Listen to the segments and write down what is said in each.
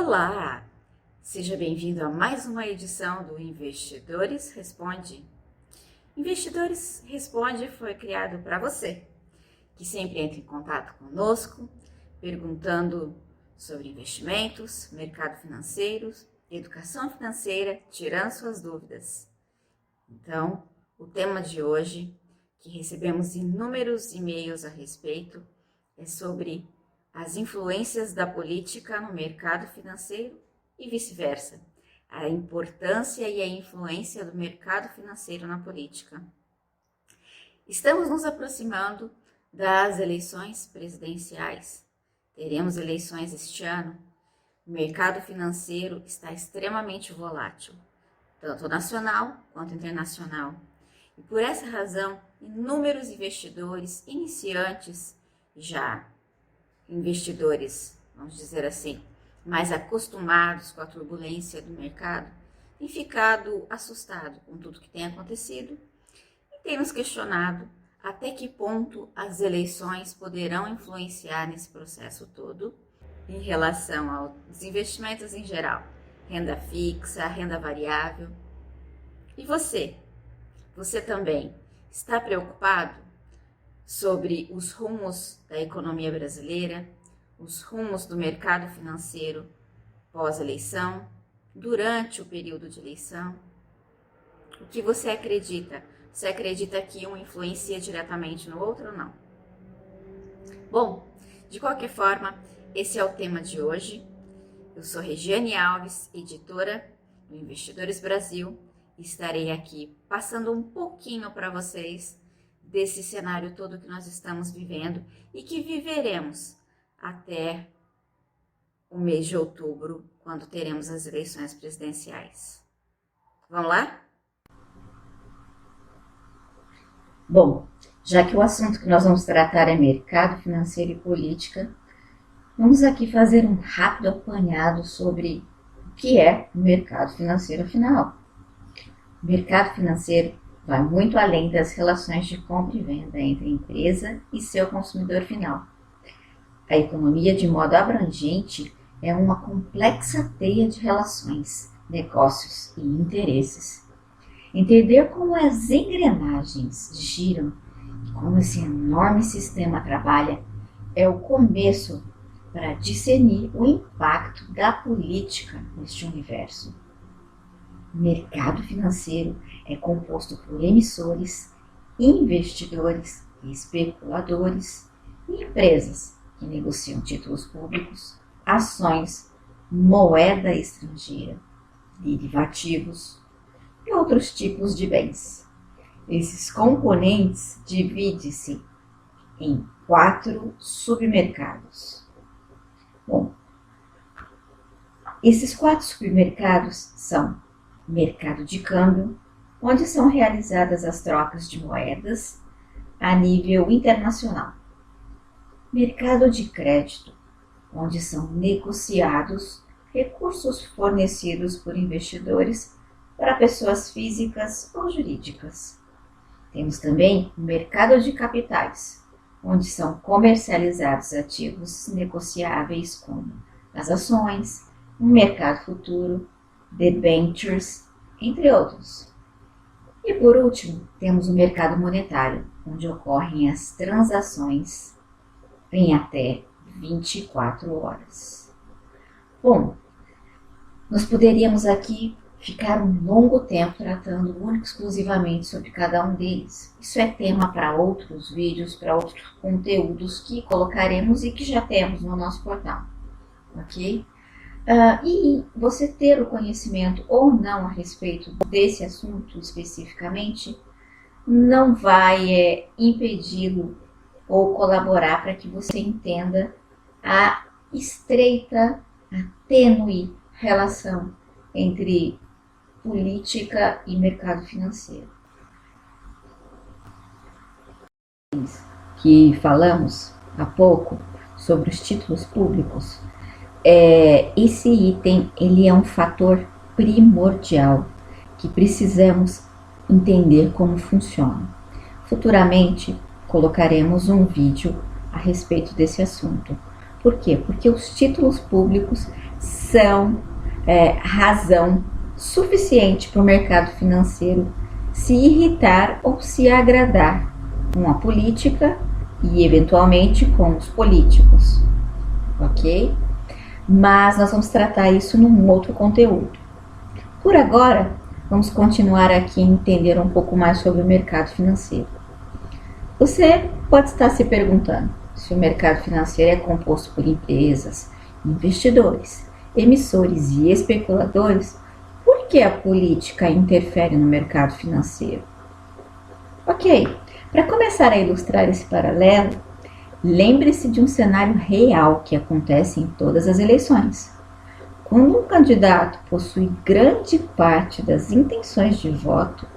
Olá! Seja bem-vindo a mais uma edição do Investidores Responde. Investidores Responde foi criado para você, que sempre entra em contato conosco, perguntando sobre investimentos, mercado financeiro, educação financeira, tirando suas dúvidas. Então, o tema de hoje, que recebemos inúmeros e-mails a respeito, é sobre as influências da política no mercado financeiro e vice-versa, a importância e a influência do mercado financeiro na política. Estamos nos aproximando das eleições presidenciais. Teremos eleições este ano. O mercado financeiro está extremamente volátil, tanto nacional quanto internacional. E por essa razão, inúmeros investidores iniciantes já investidores, vamos dizer assim, mais acostumados com a turbulência do mercado, têm ficado assustados com tudo que tem acontecido e têm nos questionado até que ponto as eleições poderão influenciar nesse processo todo em relação aos investimentos em geral, renda fixa, renda variável. E você? Você também está preocupado sobre os rumos da economia brasileira, os rumos do mercado financeiro pós-eleição, durante o período de eleição? O que você acredita? Você acredita que um influencia diretamente no outro ou não? Bom, de qualquer forma, esse é o tema de hoje. Eu sou Regiane Alves, editora do Investidores Brasil, e estarei aqui passando um pouquinho para vocês desse cenário todo que nós estamos vivendo e que viveremos até o mês de outubro, quando teremos as eleições presidenciais. Vamos lá? Bom, já que o assunto que nós vamos tratar é mercado financeiro e política, vamos aqui fazer um rápido apanhado sobre o que é o mercado financeiro afinal. O mercado financeiro vai muito além das relações de compra e venda entre a empresa e seu consumidor final. A economia, de modo abrangente, é uma complexa teia de relações, negócios e interesses. Entender como as engrenagens giram e como esse enorme sistema trabalha é o começo para discernir o impacto da política neste universo. O mercado financeiro é composto por emissores, investidores, especuladores e empresas que negociam títulos públicos, ações, moeda estrangeira, derivativos e outros tipos de bens. Esses componentes dividem-se em 4 submercados. Bom, esses 4 submercados são mercado de câmbio, onde são realizadas as trocas de moedas a nível internacional. Mercado de crédito, onde são negociados recursos fornecidos por investidores para pessoas físicas ou jurídicas. Temos também o mercado de capitais, onde são comercializados ativos negociáveis como as ações, o mercado futuro, debentures, entre outros. E por último, temos o mercado monetário, onde ocorrem as transações em até 24 horas. Bom, nós poderíamos aqui ficar um longo tempo tratando único e exclusivamente sobre cada um deles. Isso é tema para outros vídeos, para outros conteúdos que colocaremos e que já temos no nosso portal, ok? E você ter o conhecimento ou não a respeito desse assunto especificamente não vai impedi-lo ou colaborar para que você entenda a estreita, a tênue relação entre política e mercado financeiro. Que falamos há pouco sobre os títulos públicos, esse item ele é um fator primordial que precisamos entender como funciona. Futuramente colocaremos um vídeo a respeito desse assunto. Por quê? Porque os títulos públicos razão suficiente para o mercado financeiro se irritar ou se agradar com a política e eventualmente com os políticos, ok? Mas nós vamos tratar isso num outro conteúdo. Por agora, vamos continuar aqui a entender um pouco mais sobre o mercado financeiro. Você pode estar se perguntando se o mercado financeiro é composto por empresas, investidores, emissores e especuladores. Por que a política interfere no mercado financeiro? Ok, para começar a ilustrar esse paralelo, lembre-se de um cenário real que acontece em todas as eleições. Quando um candidato possui grande parte das intenções de voto,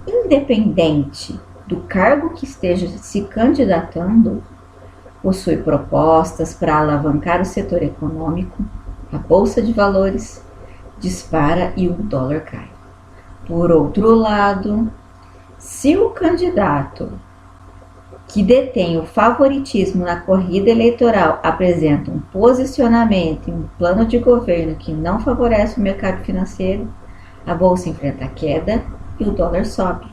independente do cargo que esteja se candidatando, possui propostas para alavancar o setor econômico, a bolsa de valores dispara e o dólar cai. Por outro lado, se o candidato que detém o favoritismo na corrida eleitoral apresenta um posicionamento e um plano de governo que não favorece o mercado financeiro, a bolsa enfrenta queda e o dólar sobe.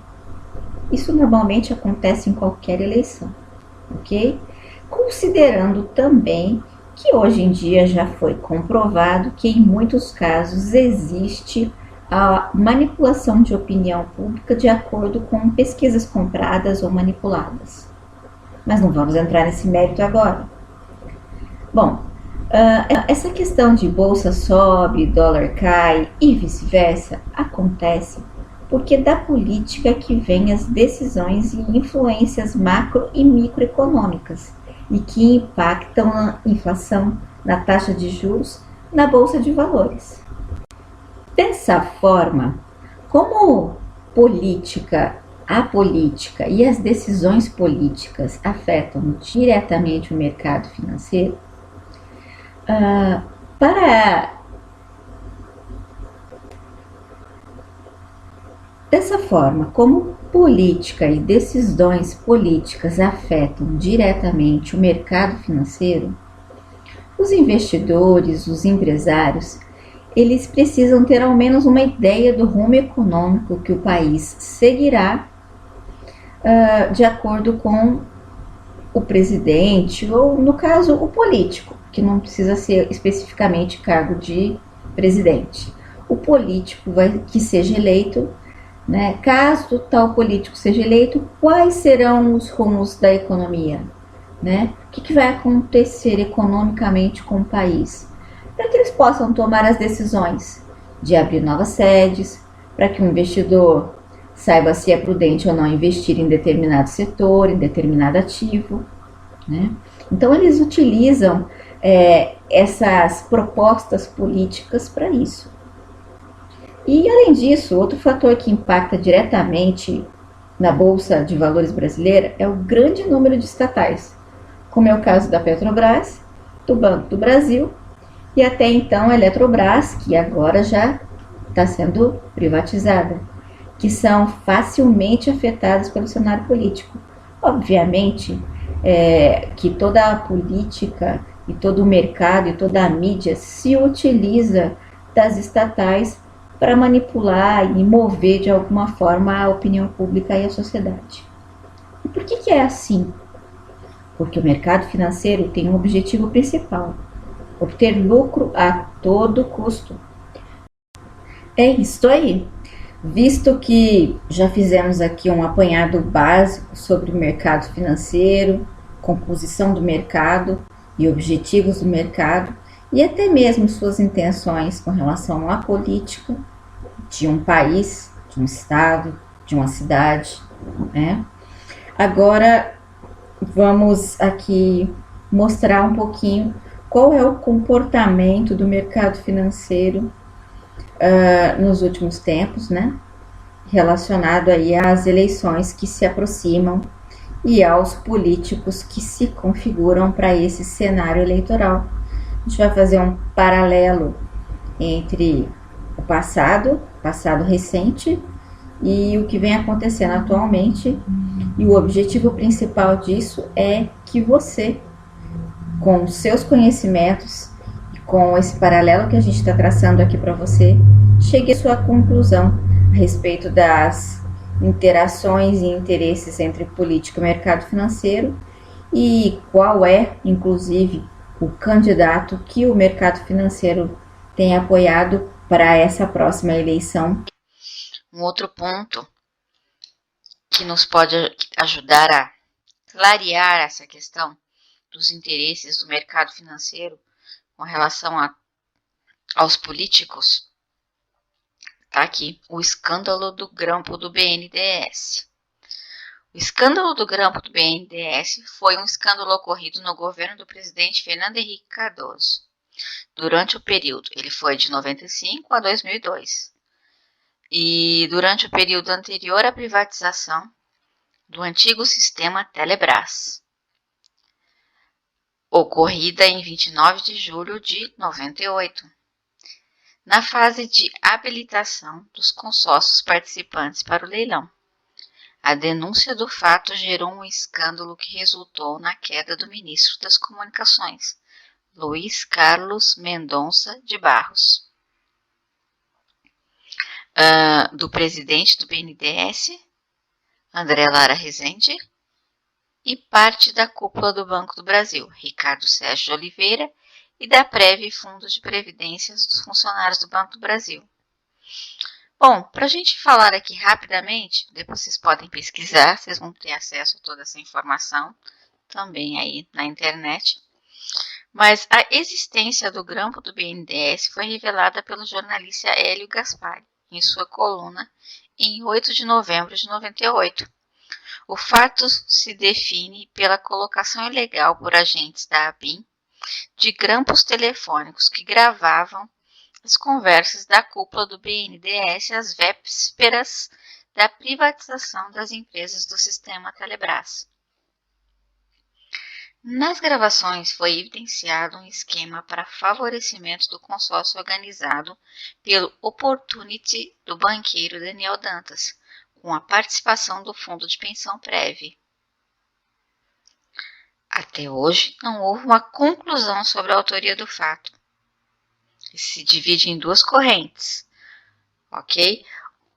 Isso normalmente acontece em qualquer eleição, ok? Considerando também que hoje em dia já foi comprovado que em muitos casos existe a manipulação de opinião pública de acordo com pesquisas compradas ou manipuladas. Mas não vamos entrar nesse mérito agora. Bom, essa questão de bolsa sobe, dólar cai e vice-versa acontece porque da política que vêm as decisões e influências macro e microeconômicas e que impactam na inflação, na taxa de juros, na bolsa de valores. Dessa forma, como a política e as decisões políticas afetam diretamente o mercado financeiro, dessa forma, como política e decisões políticas afetam diretamente o mercado financeiro, os investidores, os empresários, eles precisam ter ao menos uma ideia do rumo econômico que o país seguirá de acordo com o presidente, ou no caso o político, que não precisa ser especificamente cargo de presidente. O político que seja eleito, né, caso tal político seja eleito, quais serão os rumos da economia? Né? O que vai acontecer economicamente com o país? Para que eles possam tomar as decisões de abrir novas sedes, para que o investidor saiba se é prudente ou não investir em determinado setor, em determinado ativo. Né? Então, eles utilizam essas propostas políticas para isso. E, além disso, outro fator que impacta diretamente na Bolsa de Valores brasileira é o grande número de estatais, como é o caso da Petrobras, do Banco do Brasil e até então a Eletrobras, que agora já está sendo privatizada, que são facilmente afetadas pelo cenário político. Obviamente que toda a política e todo o mercado e toda a mídia se utiliza das estatais para manipular e mover de alguma forma a opinião pública e a sociedade. E por que é assim? Porque o mercado financeiro tem um objetivo principal: obter lucro a todo custo. É isso aí. Visto que já fizemos aqui um apanhado básico sobre o mercado financeiro, composição do mercado e objetivos do mercado, e até mesmo suas intenções com relação à política de um país, de um estado, de uma cidade, né? Agora vamos aqui mostrar um pouquinho qual é o comportamento do mercado financeiro nos últimos tempos, né? Relacionado aí às eleições que se aproximam e aos políticos que se configuram para esse cenário eleitoral. A gente vai fazer um paralelo entre o passado recente e o que vem acontecendo atualmente, e o objetivo principal disso é que você, com os seus conhecimentos e com esse paralelo que a gente está traçando aqui para você, chegue à sua conclusão a respeito das interações e interesses entre política e mercado financeiro e qual é, inclusive, o candidato que o mercado financeiro tem apoiado para essa próxima eleição. Um outro ponto que nos pode ajudar a clarear essa questão dos interesses do mercado financeiro com relação aos políticos, está aqui o escândalo do grampo do BNDES. O escândalo do grampo do BNDES foi um escândalo ocorrido no governo do presidente Fernando Henrique Cardoso. Durante o período, ele foi de 95 a 2002. E durante o período anterior à privatização do antigo sistema Telebrás, ocorrida em 29 de julho de 98. Na fase de habilitação dos consórcios participantes para o leilão. A denúncia do fato gerou um escândalo que resultou na queda do ministro das Comunicações, Luiz Carlos Mendonça de Barros, do presidente do BNDES, André Lara Rezende, e parte da cúpula do Banco do Brasil, Ricardo Sérgio de Oliveira, e da Prev Fundo de Previdências dos funcionários do Banco do Brasil. Bom, para a gente falar aqui rapidamente, depois vocês podem pesquisar, vocês vão ter acesso a toda essa informação também aí na internet. Mas a existência do grampo do BNDES foi revelada pelo jornalista Hélio Gaspari em sua coluna em 8 de novembro de 98. O fato se define pela colocação ilegal por agentes da ABIN de grampos telefônicos que gravavam as conversas da cúpula do BNDES às vésperas da privatização das empresas do sistema Telebrás. Nas gravações foi evidenciado um esquema para favorecimento do consórcio organizado pelo Opportunity do banqueiro Daniel Dantas, com a participação do Fundo de Pensão Prev. Até hoje, não houve uma conclusão sobre a autoria do fato. Se divide em duas correntes, ok?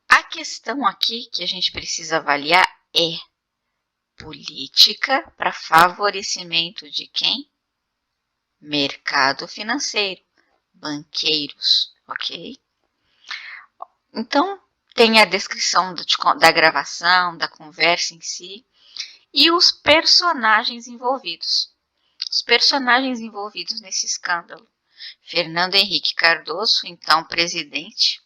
A questão aqui que a gente precisa avaliar é política para favorecimento de quem? Mercado financeiro, banqueiros, ok? Então, tem a descrição da gravação, da conversa em si e os personagens envolvidos. Os personagens envolvidos nesse escândalo. Fernando Henrique Cardoso, então presidente,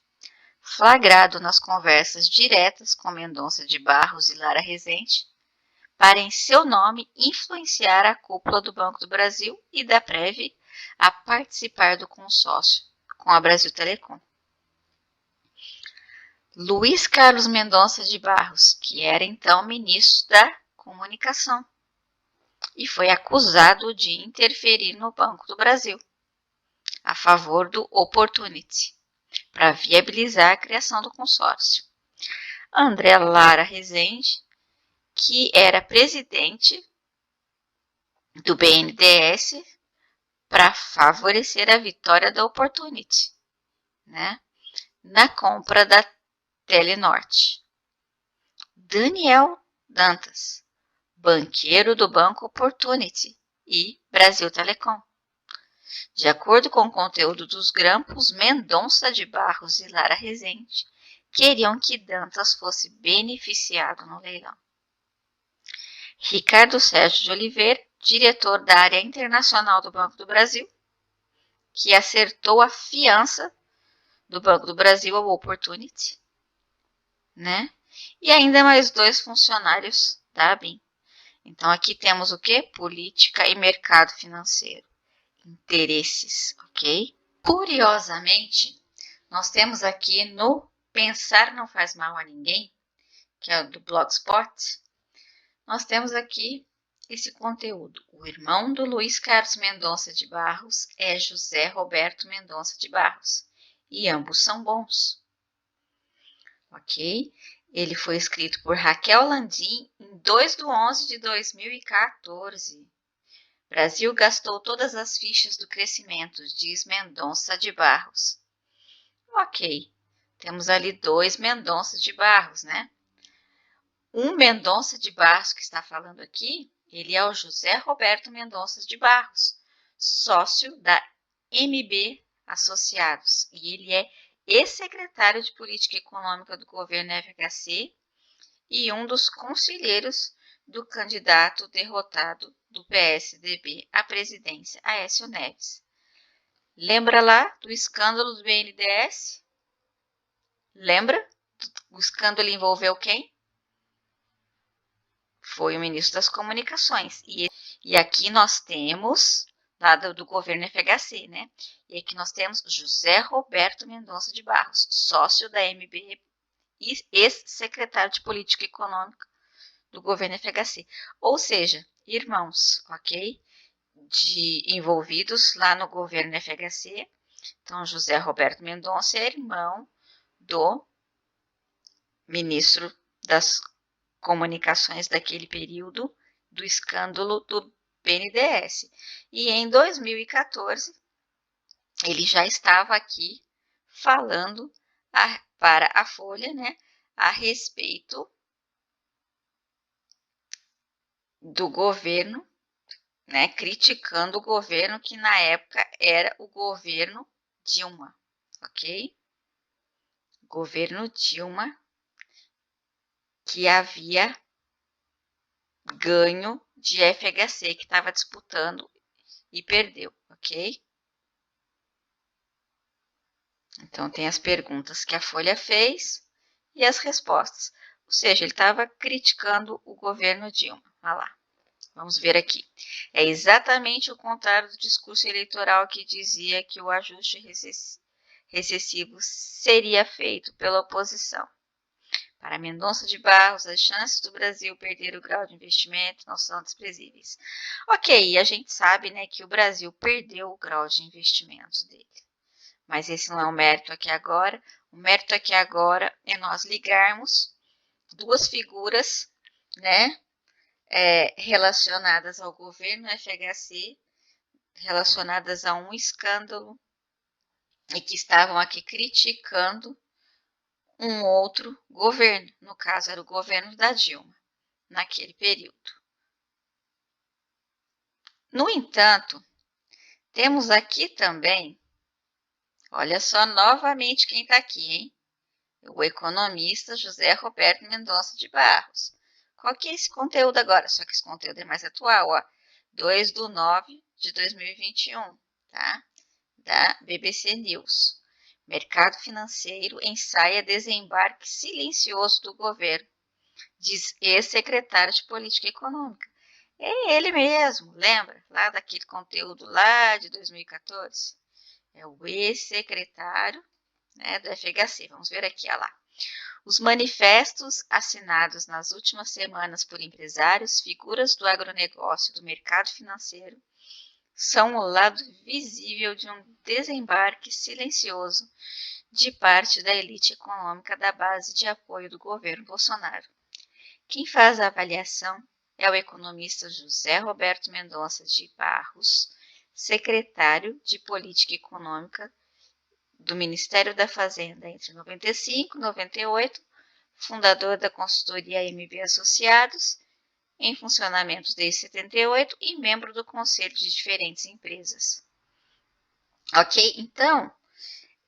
flagrado nas conversas diretas com Mendonça de Barros e Lara Rezende, para em seu nome influenciar a cúpula do Banco do Brasil e da Prev a participar do consórcio com a Brasil Telecom. Luiz Carlos Mendonça de Barros, que era então ministro da Comunicação, e foi acusado de interferir no Banco do Brasil, a favor do Opportunity, para viabilizar a criação do consórcio. André Lara Rezende, que era presidente do BNDES, para favorecer a vitória da Opportunity, né, na compra da Telenorte. Daniel Dantas, banqueiro do Banco Opportunity e Brasil Telecom. De acordo com o conteúdo dos grampos, Mendonça de Barros e Lara Rezende queriam que Dantas fosse beneficiado no leilão. Ricardo Sérgio de Oliveira, diretor da área internacional do Banco do Brasil, que acertou a fiança do Banco do Brasil ao Opportunity, né? E ainda mais 2 funcionários da ABIN. Então aqui temos o que? Política e mercado financeiro. Interesses, ok? Curiosamente, nós temos aqui no Pensar Não Faz Mal a Ninguém, que é do Blogspot, nós temos aqui esse conteúdo. O irmão do Luiz Carlos Mendonça de Barros é José Roberto Mendonça de Barros, e ambos são bons, ok? Ele foi escrito por Raquel Landim em 2/11/2014. Brasil gastou todas as fichas do crescimento, diz Mendonça de Barros. Ok, temos ali 2 Mendonça de Barros, né? Um Mendonça de Barros que está falando aqui, ele é o José Roberto Mendonça de Barros, sócio da MB Associados, e ele é ex-secretário de Política Econômica do governo FHC e um dos conselheiros do candidato derrotado do PSDB à presidência, Aécio Neves. Lembra lá do escândalo do BNDES? Lembra? O escândalo envolveu quem? Foi o ministro das Comunicações. E aqui nós temos, lá do governo FHC, né? E aqui nós temos José Roberto Mendonça de Barros, sócio da MB e ex-secretário de Política Econômica do governo FHC. Ou seja, irmãos, ok? Envolvidos lá no governo FHC. Então, José Roberto Mendonça é irmão do ministro das Comunicações daquele período do escândalo do BNDES. E em 2014, ele já estava aqui falando para a Folha, né, a respeito do governo, né, criticando o governo que na época era o governo Dilma, ok? Governo Dilma, que havia ganho de FHC, que estava disputando e perdeu, ok? Então, tem as perguntas que a Folha fez e as respostas. Ou seja, ele estava criticando o governo Dilma. Olha lá, vamos ver aqui. É exatamente o contrário do discurso eleitoral que dizia que o ajuste recessivo seria feito pela oposição. Para Mendonça de Barros, as chances do Brasil perder o grau de investimento não são desprezíveis. Ok, a gente sabe, né, que o Brasil perdeu o grau de investimentos dele. Mas esse não é o mérito aqui agora. O mérito aqui agora é nós ligarmos duas figuras, né, relacionadas ao governo FHC, relacionadas a um escândalo e que estavam aqui criticando um outro governo, no caso era o governo da Dilma, naquele período. No entanto, temos aqui também, olha só novamente quem está aqui, hein? O economista José Roberto Mendonça de Barros. Qual que é esse conteúdo agora? Só que esse conteúdo é mais atual, ó. 2/9/2021, tá? Da BBC News. Mercado financeiro ensaia desembarque silencioso do governo, diz ex-secretário de Política Econômica. É ele mesmo, lembra? Lá daquele conteúdo lá de 2014. É o ex-secretário, né, do FHC. Vamos ver aqui, olha lá. Os manifestos assinados nas últimas semanas por empresários, figuras do agronegócio e do mercado financeiro são o lado visível de um desembarque silencioso de parte da elite econômica da base de apoio do governo Bolsonaro. Quem faz a avaliação é o economista José Roberto Mendonça de Barros, secretário de Política Econômica do Ministério da Fazenda entre 95 e 98, fundador da consultoria MB Associados, em funcionamento desde 78 e membro do conselho de diferentes empresas. Ok? Então,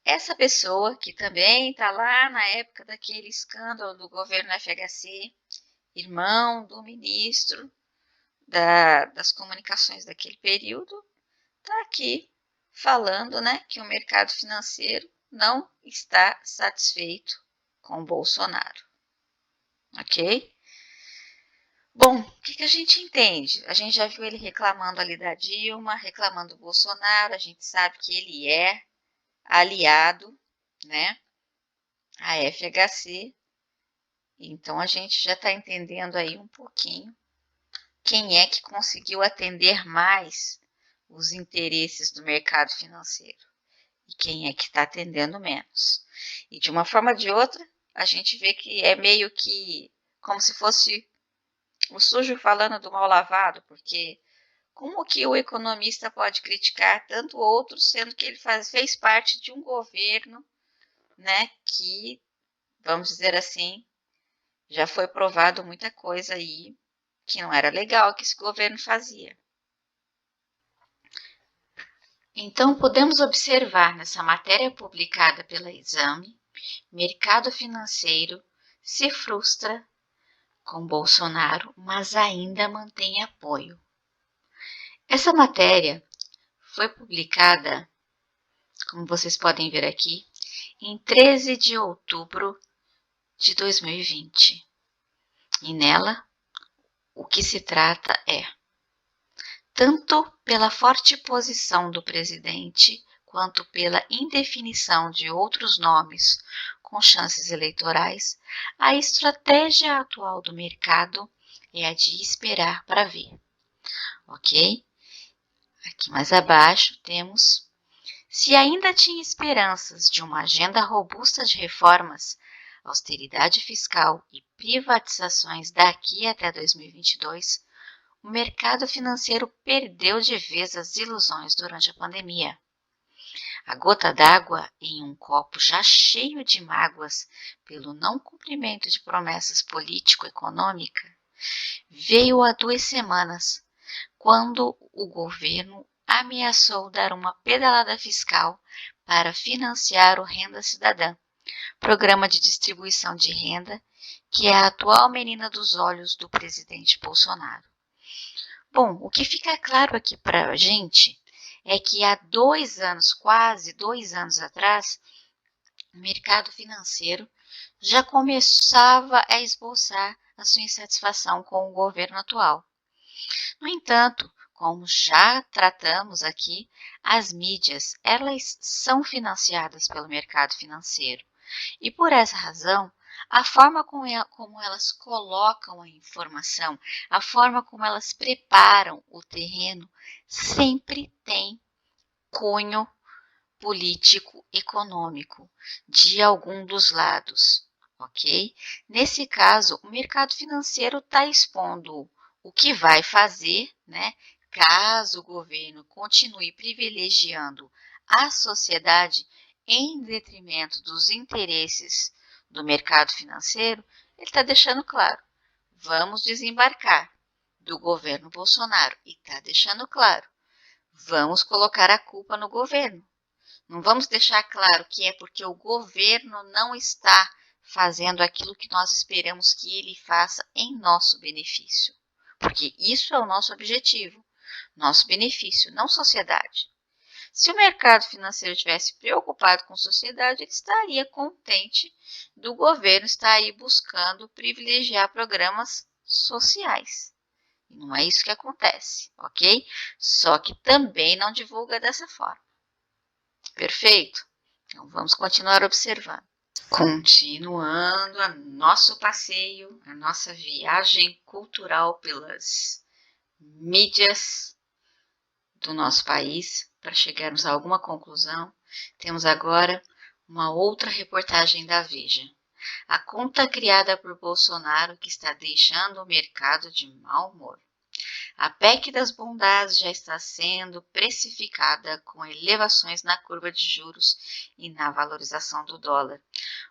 essa pessoa que também está lá na época daquele escândalo do governo FHC, irmão do ministro das comunicações daquele período, está aqui falando, né, que o mercado financeiro não está satisfeito com Bolsonaro. Ok? Bom, o que a gente entende? A gente já viu ele reclamando ali da Dilma, reclamando do Bolsonaro, a gente sabe que ele é aliado, né, à FHC, então a gente já está entendendo aí um pouquinho quem é que conseguiu atender mais os interesses do mercado financeiro e quem é que está atendendo menos. E de uma forma ou de outra, a gente vê que é meio que como se fosse o sujo falando do mal lavado, porque Como que o economista pode criticar tanto outros, sendo que ele fez parte de um governo, né, que, vamos dizer assim, já foi provado muita coisa aí que não era legal que esse governo fazia. Então, podemos observar nessa matéria publicada pela Exame, mercado financeiro se frustra com Bolsonaro, mas ainda mantém apoio. Essa matéria foi publicada, como vocês podem ver aqui, em 13 de outubro de 2020. E nela, o que se trata é, tanto pela forte posição do presidente, quanto pela indefinição de outros nomes com chances eleitorais, a estratégia atual do mercado é a de esperar para ver. Ok? Aqui mais abaixo temos: se ainda tinha esperanças de uma agenda robusta de reformas, austeridade fiscal e privatizações daqui até 2022, o mercado financeiro perdeu de vez as ilusões durante a pandemia. A gota d'água em um copo já cheio de mágoas pelo não cumprimento de promessas político-econômicas veio há 2 semanas, quando o governo ameaçou dar uma pedalada fiscal para financiar o Renda Cidadã, programa de distribuição de renda que é a atual menina dos olhos do presidente Bolsonaro. Bom, o que fica claro aqui para a gente é que há 2 anos, quase 2 anos atrás, o mercado financeiro já começava a esboçar a sua insatisfação com o governo atual. No entanto, como já tratamos aqui, as mídias, elas são financiadas pelo mercado financeiro. E por essa razão, a forma como elas colocam a informação, a forma como elas preparam o terreno, sempre tem cunho político-econômico de algum dos lados, ok? Nesse caso, o mercado financeiro está expondo o que vai fazer, né? Caso o governo continue privilegiando a sociedade em detrimento dos interesses do mercado financeiro, ele está deixando claro, vamos desembarcar do governo Bolsonaro. E está deixando claro, vamos colocar a culpa no governo. Não vamos deixar claro que é porque o governo não está fazendo aquilo que nós esperamos que ele faça em nosso benefício. Porque isso é o nosso objetivo, nosso benefício, não sociedade. Se o mercado financeiro estivesse preocupado com a sociedade, ele estaria contente do governo estar aí buscando privilegiar programas sociais. E não é isso que acontece, ok? Só que também não divulga dessa forma. Perfeito? Então vamos continuar observando. Continuando a nosso passeio, a nossa viagem cultural pelas mídias do nosso país, para chegarmos a alguma conclusão, temos agora uma outra reportagem da Veja. A conta criada por Bolsonaro que está deixando o mercado de mau humor. A PEC das bondades já está sendo precificada com elevações na curva de juros e na valorização do dólar.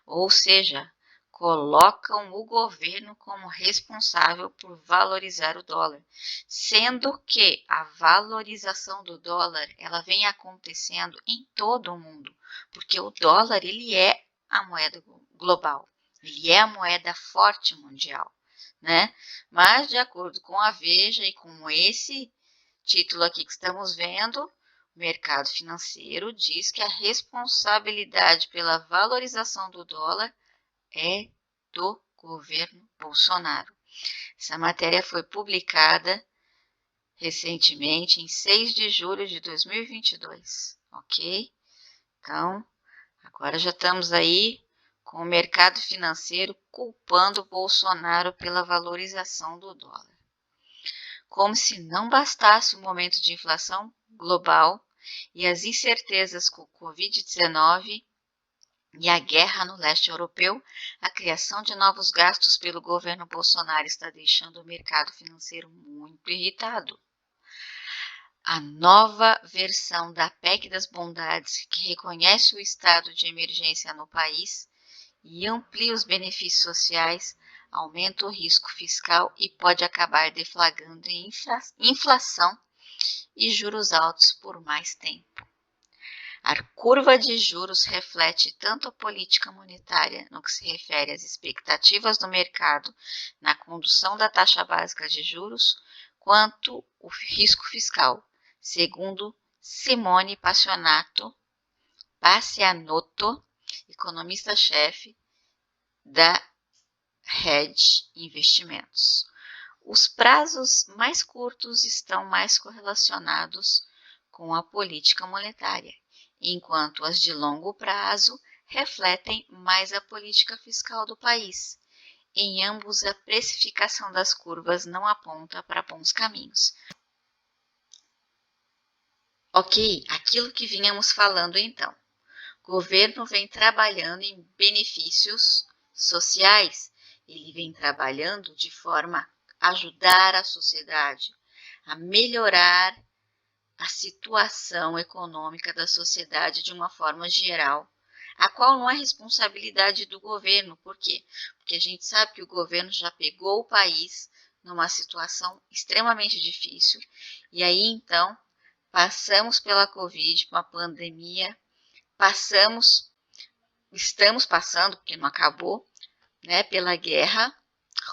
Ou seja, colocam o governo como responsável por valorizar o dólar, sendo que a valorização do dólar ela vem acontecendo em todo o mundo, porque o dólar ele é a moeda global, ele é a moeda forte mundial, né? Mas de acordo com a Veja e com esse título aqui que estamos vendo, o mercado financeiro diz que a responsabilidade pela valorização do dólar é do governo Bolsonaro. Essa matéria foi publicada recentemente, em 6 de julho de 2022, ok? Então, agora já estamos aí com o mercado financeiro culpando Bolsonaro pela valorização do dólar. Como se não bastasse o momento de inflação global e as incertezas com o Covid-19, e a guerra no leste europeu, a criação de novos gastos pelo governo Bolsonaro está deixando o mercado financeiro muito irritado. A nova versão da PEC das Bondades, que reconhece o estado de emergência no país e amplia os benefícios sociais, aumenta o risco fiscal e pode acabar deflagrando inflação e juros altos por mais tempo. A curva de juros reflete tanto a política monetária no que se refere às expectativas do mercado na condução da taxa básica de juros, quanto o risco fiscal, segundo Simone Pacianotto, economista-chefe da Hedge Investimentos. Os prazos mais curtos estão mais correlacionados com a política monetária, enquanto as de longo prazo refletem mais a política fiscal do país. Em ambos, a precificação das curvas não aponta para bons caminhos. Ok, aquilo que vínhamos falando então. O governo vem trabalhando em benefícios sociais, ele vem trabalhando de forma a ajudar a sociedade a melhorar a situação econômica da sociedade de uma forma geral, a qual não é responsabilidade do governo. Por quê? Porque a gente sabe que o governo já pegou o país numa situação extremamente difícil, e aí então passamos pela Covid, uma pandemia, estamos passando, porque não acabou, né, pela guerra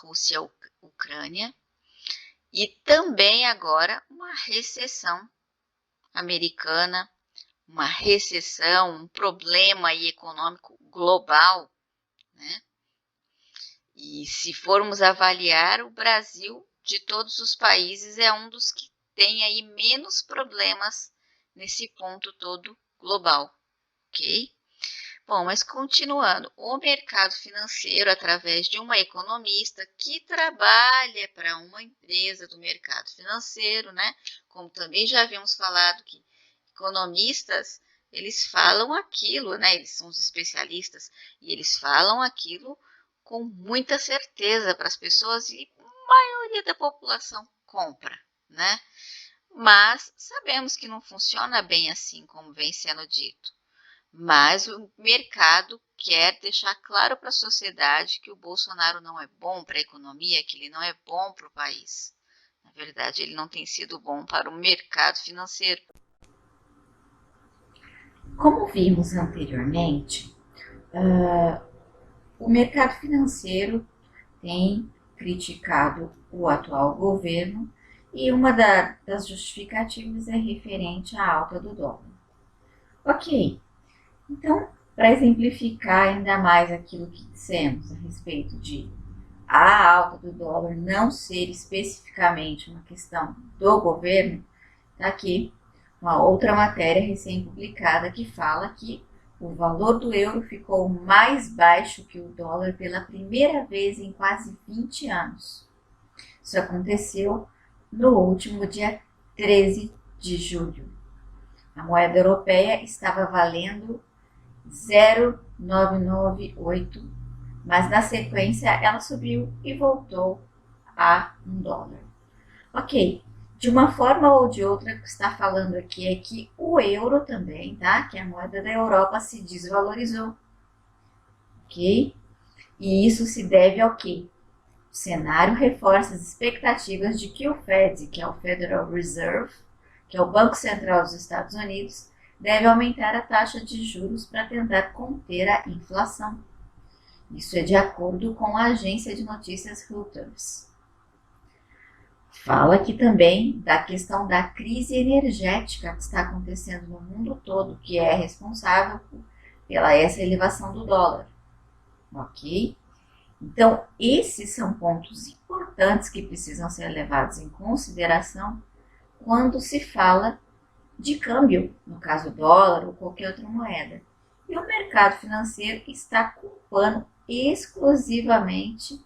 Rússia-Ucrânia, e também agora uma recessão americana, uma recessão, um problema aí econômico global, né? E se formos avaliar, o Brasil, de todos os países, é um dos que tem aí menos problemas nesse ponto todo global, ok? Bom, mas continuando, o mercado financeiro, através de uma economista que trabalha para uma empresa do mercado financeiro, né? Como também já havíamos falado que economistas, eles falam aquilo, né? Eles são os especialistas e eles falam aquilo com muita certeza para as pessoas e a maioria da população compra, né? Mas sabemos que não funciona bem assim como vem sendo dito. Mas o mercado quer deixar claro para a sociedade que o Bolsonaro não é bom para a economia, que ele não é bom para o país. Na verdade, ele não tem sido bom para o mercado financeiro. Como vimos anteriormente, o mercado financeiro tem criticado o atual governo e uma das justificativas é referente à alta do dólar. Ok, então, para exemplificar ainda mais aquilo que dissemos a respeito de a alta do dólar não ser especificamente uma questão do governo, está aqui uma outra matéria recém-publicada que fala que o valor do euro ficou mais baixo que o dólar pela primeira vez em quase 20 anos. Isso aconteceu no último dia 13 de julho. A moeda europeia estava valendo 0,998, mas na sequência ela subiu e voltou a $1. Ok, de uma forma ou de outra, o que está falando aqui é que o euro também, tá? Que a moeda da Europa se desvalorizou, ok? E isso se deve ao quê? O cenário reforça as expectativas de que o Fed, que é o Federal Reserve, que é o Banco Central dos Estados Unidos, deve aumentar a taxa de juros para tentar conter a inflação. Isso é de acordo com a agência de notícias Reuters. Fala aqui também da questão da crise energética que está acontecendo no mundo todo, que é responsável pela essa elevação do dólar. Ok? Então, esses são pontos importantes que precisam ser levados em consideração quando se fala de câmbio, no caso dólar ou qualquer outra moeda. E o mercado financeiro está culpando exclusivamente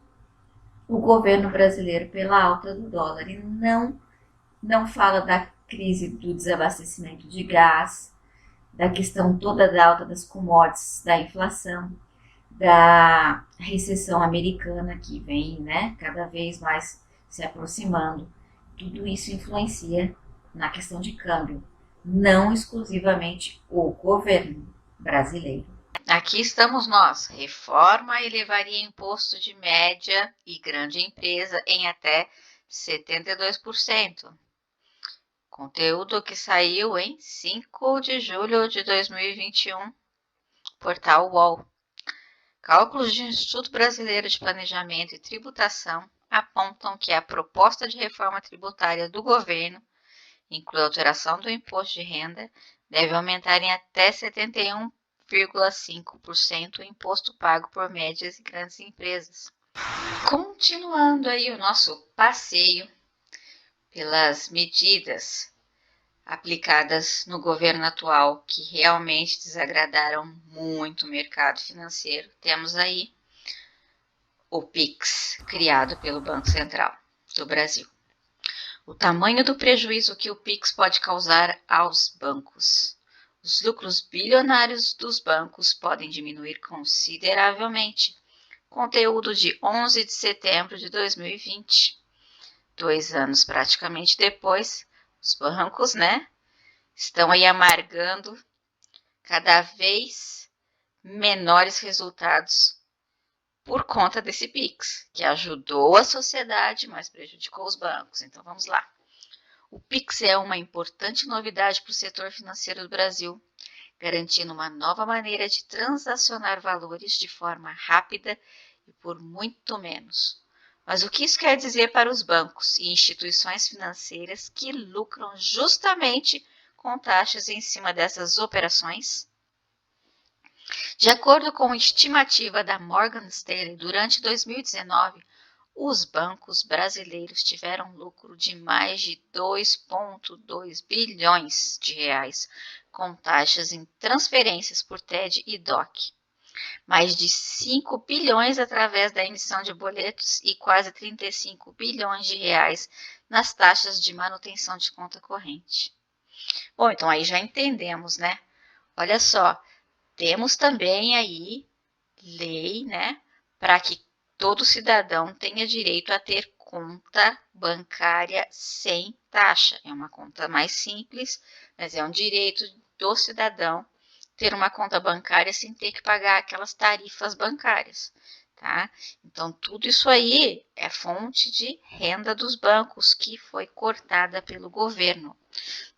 o governo brasileiro pela alta do dólar e não fala da crise do desabastecimento de gás, da questão toda da alta das commodities, da inflação, da recessão americana que vem, né, cada vez mais se aproximando. Tudo isso influencia na questão de câmbio, não exclusivamente o governo brasileiro. Aqui estamos nós. Reforma elevaria imposto de média e grande empresa em até 72%. Conteúdo que saiu em 5 de julho de 2021, portal UOL. Cálculos do Instituto Brasileiro de Planejamento e Tributação apontam que a proposta de reforma tributária do governo inclui a alteração do imposto de renda, deve aumentar em até 71,5% o imposto pago por médias e grandes empresas. Continuando aí o nosso passeio pelas medidas aplicadas no governo atual que realmente desagradaram muito o mercado financeiro, temos aí o PIX, criado pelo Banco Central do Brasil. O tamanho do prejuízo que o PIX pode causar aos bancos. Os lucros bilionários dos bancos podem diminuir consideravelmente. Conteúdo de 11 de setembro de 2020. 2 anos praticamente depois, os bancos, estão aí amargando cada vez menores resultados por conta desse PIX, que ajudou a sociedade, mas prejudicou os bancos. Então vamos lá. O PIX é uma importante novidade para o setor financeiro do Brasil, garantindo uma nova maneira de transacionar valores de forma rápida e por muito menos. Mas o que isso quer dizer para os bancos e instituições financeiras que lucram justamente com taxas em cima dessas operações? De acordo com a estimativa da Morgan Stanley, durante 2019, os bancos brasileiros tiveram lucro de mais de 2,2 bilhões de reais, com taxas em transferências por TED e DOC. Mais de 5 bilhões através da emissão de boletos e quase 35 bilhões de reais nas taxas de manutenção de conta corrente. Bom, então aí já entendemos, Olha só, temos também aí lei, para que todo cidadão tenha direito a ter conta bancária sem taxa. É uma conta mais simples, mas é um direito do cidadão ter uma conta bancária sem ter que pagar aquelas tarifas bancárias, tá? Então, tudo isso aí é fonte de renda dos bancos que foi cortada pelo governo.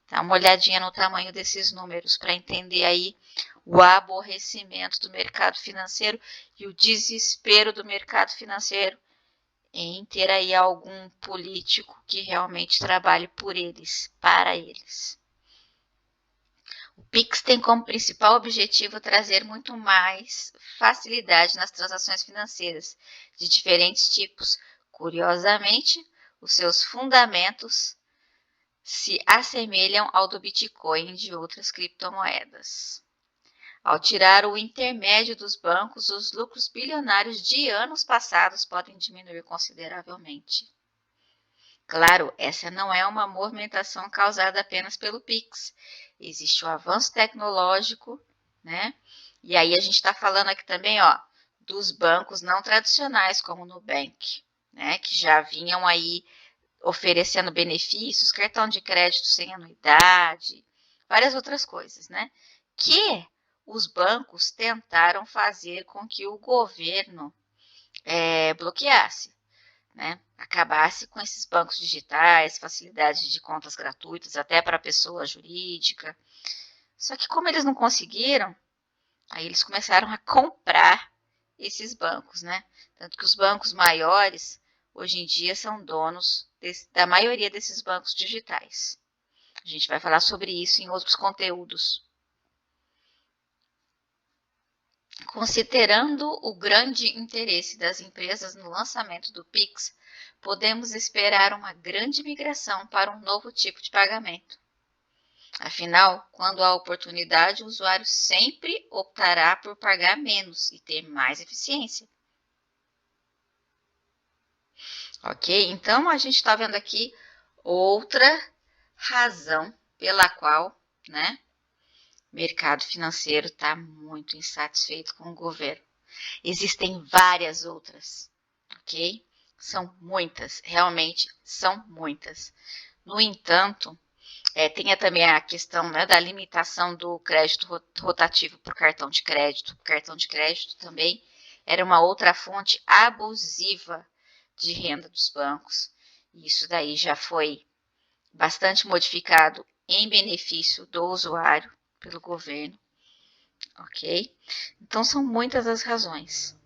Dá uma olhadinha no tamanho desses números para entender aí o aborrecimento do mercado financeiro e o desespero do mercado financeiro em ter aí algum político que realmente trabalhe por eles, para eles. O PIX tem como principal objetivo trazer muito mais facilidade nas transações financeiras de diferentes tipos. Curiosamente, os seus fundamentos se assemelham ao do Bitcoin e de outras criptomoedas. Ao tirar o intermédio dos bancos, os lucros bilionários de anos passados podem diminuir consideravelmente. Claro, essa não é uma movimentação causada apenas pelo PIX. Existe o avanço tecnológico, E aí a gente está falando aqui também, dos bancos não tradicionais, como o Nubank, Que já vinham aí oferecendo benefícios, cartão de crédito sem anuidade, várias outras coisas, Que os bancos tentaram fazer com que o governo bloqueasse, acabasse com esses bancos digitais, facilidade de contas gratuitas até para pessoa jurídica. Só que como eles não conseguiram, aí eles começaram a comprar esses bancos, Tanto que os bancos maiores hoje em dia são donos da maioria desses bancos digitais. A gente vai falar sobre isso em outros conteúdos. Considerando o grande interesse das empresas no lançamento do PIX, podemos esperar uma grande migração para um novo tipo de pagamento. Afinal, quando há oportunidade, o usuário sempre optará por pagar menos e ter mais eficiência. Ok? Então, a gente está vendo aqui outra razão pela qual, o mercado financeiro está muito insatisfeito com o governo. Existem várias outras, ok? São muitas, realmente são muitas. No entanto, Tem também a questão, né, da limitação do crédito rotativo por cartão de crédito. O cartão de crédito também era uma outra fonte abusiva de renda dos bancos. Isso daí já foi bastante modificado em benefício do usuário pelo governo, ok? Então são muitas as razões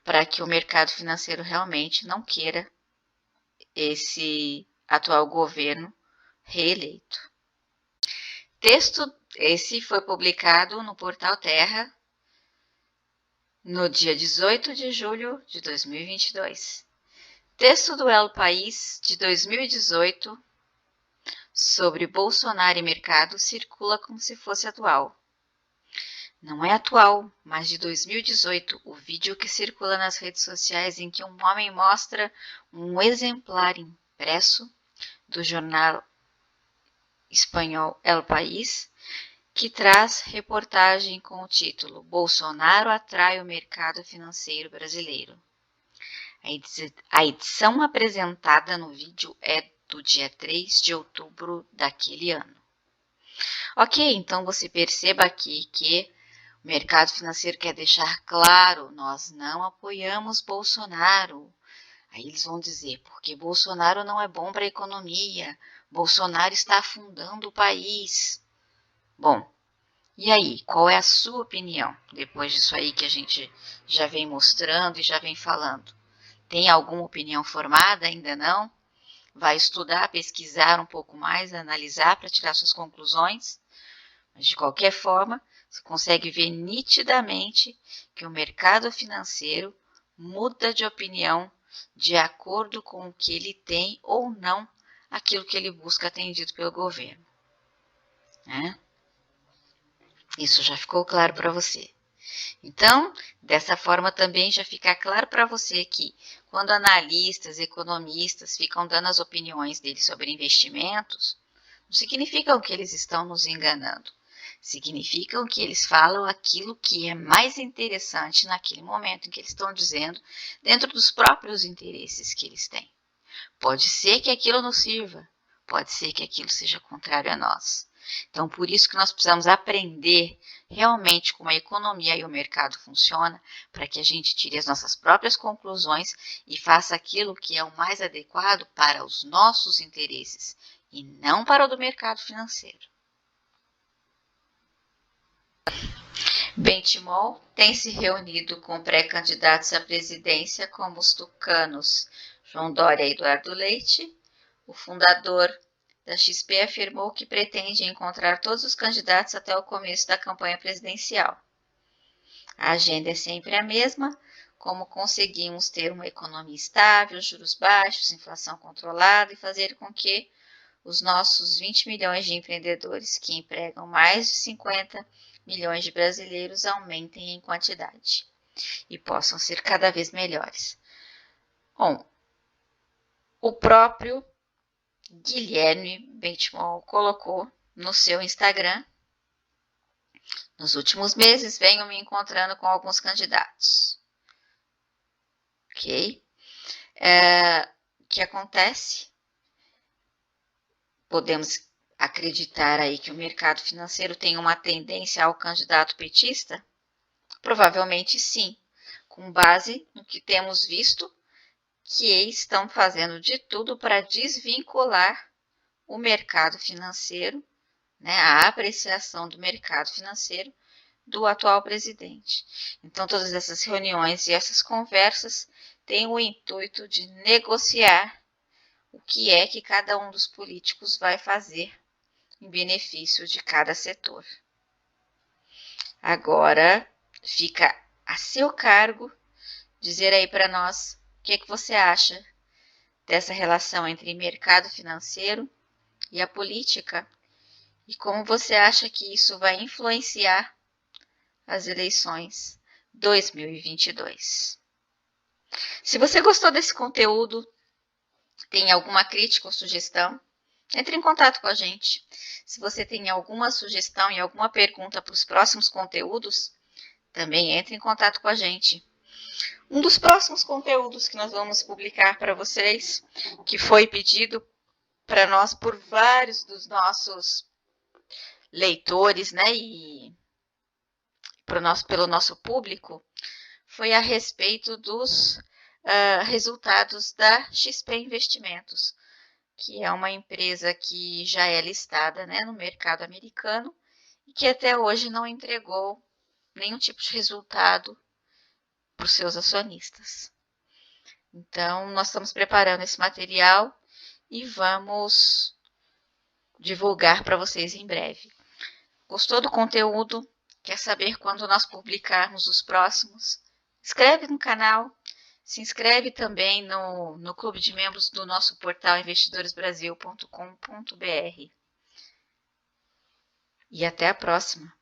para que o mercado financeiro realmente não queira esse atual governo reeleito. Texto esse foi publicado no portal Terra no dia 18 de julho de 2022. Texto do El País de 2018 sobre Bolsonaro e mercado circula como se fosse atual. Não é atual, mas de 2018, o vídeo que circula nas redes sociais em que um homem mostra um exemplar impresso do jornal espanhol El País, que traz reportagem com o título Bolsonaro atrai o mercado financeiro brasileiro. A edição apresentada no vídeo é do dia 3 de outubro daquele ano. Ok, então você perceba aqui que o mercado financeiro quer deixar claro, nós não apoiamos Bolsonaro. Aí eles vão dizer, porque Bolsonaro não é bom para a economia, Bolsonaro está afundando o país. Bom, e aí, qual é a sua opinião depois disso aí que a gente já vem mostrando e já vem falando? Tem alguma opinião formada? Ainda não? Vai estudar, pesquisar um pouco mais, analisar para tirar suas conclusões? Mas de qualquer forma, você consegue ver nitidamente que o mercado financeiro muda de opinião de acordo com o que ele tem ou não aquilo que ele busca atendido pelo governo. Né? Isso já ficou claro para você. Então, dessa forma também já fica claro para você que quando analistas, economistas ficam dando as opiniões deles sobre investimentos, não significam que eles estão nos enganando. Significam que eles falam aquilo que é mais interessante naquele momento em que eles estão dizendo, dentro dos próprios interesses que eles têm. Pode ser que aquilo nos sirva, pode ser que aquilo seja contrário a nós. Então, por isso que nós precisamos aprender realmente como a economia e o mercado funcionam, para que a gente tire as nossas próprias conclusões e faça aquilo que é o mais adequado para os nossos interesses e não para o do mercado financeiro. Bentimol tem se reunido com pré-candidatos à presidência como os tucanos João Dória e Eduardo Leite. O fundador da XP afirmou que pretende encontrar todos os candidatos até o começo da campanha presidencial. A agenda é sempre a mesma, como conseguimos ter uma economia estável, juros baixos, inflação controlada e fazer com que os nossos 20 milhões de empreendedores que empregam mais de 50 milhões de brasileiros aumentem em quantidade e possam ser cada vez melhores. Bom, o próprio Guilherme Bentimol colocou no seu Instagram: nos últimos meses venho me encontrando com alguns candidatos. Ok? O que acontece? Podemos acreditar aí que o mercado financeiro tem uma tendência ao candidato petista? Provavelmente sim, com base no que temos visto, que estão fazendo de tudo para desvincular o mercado financeiro, né, a apreciação do mercado financeiro do atual presidente. Então, todas essas reuniões e essas conversas têm o intuito de negociar o que é que cada um dos políticos vai fazer em benefício de cada setor. Agora, fica a seu cargo dizer aí para nós o que é que você acha dessa relação entre mercado financeiro e a política e como você acha que isso vai influenciar as eleições 2022. Se você gostou desse conteúdo, tem alguma crítica ou sugestão, entre em contato com a gente. Se você tem alguma sugestão e alguma pergunta para os próximos conteúdos, também entre em contato com a gente. Um dos próximos conteúdos que nós vamos publicar para vocês, que foi pedido para nós por vários dos nossos leitores, né, e pelo nosso público, foi a respeito dos resultados da XP Investimentos, que é uma empresa que já é listada, né, no mercado americano e que até hoje não entregou nenhum tipo de resultado para os seus acionistas. Então, nós estamos preparando esse material e vamos divulgar para vocês em breve. Gostou do conteúdo? Quer saber quando nós publicarmos os próximos? Inscreve no canal, se inscreve também no clube de membros do nosso portal investidoresbrasil.com.br. E até a próxima!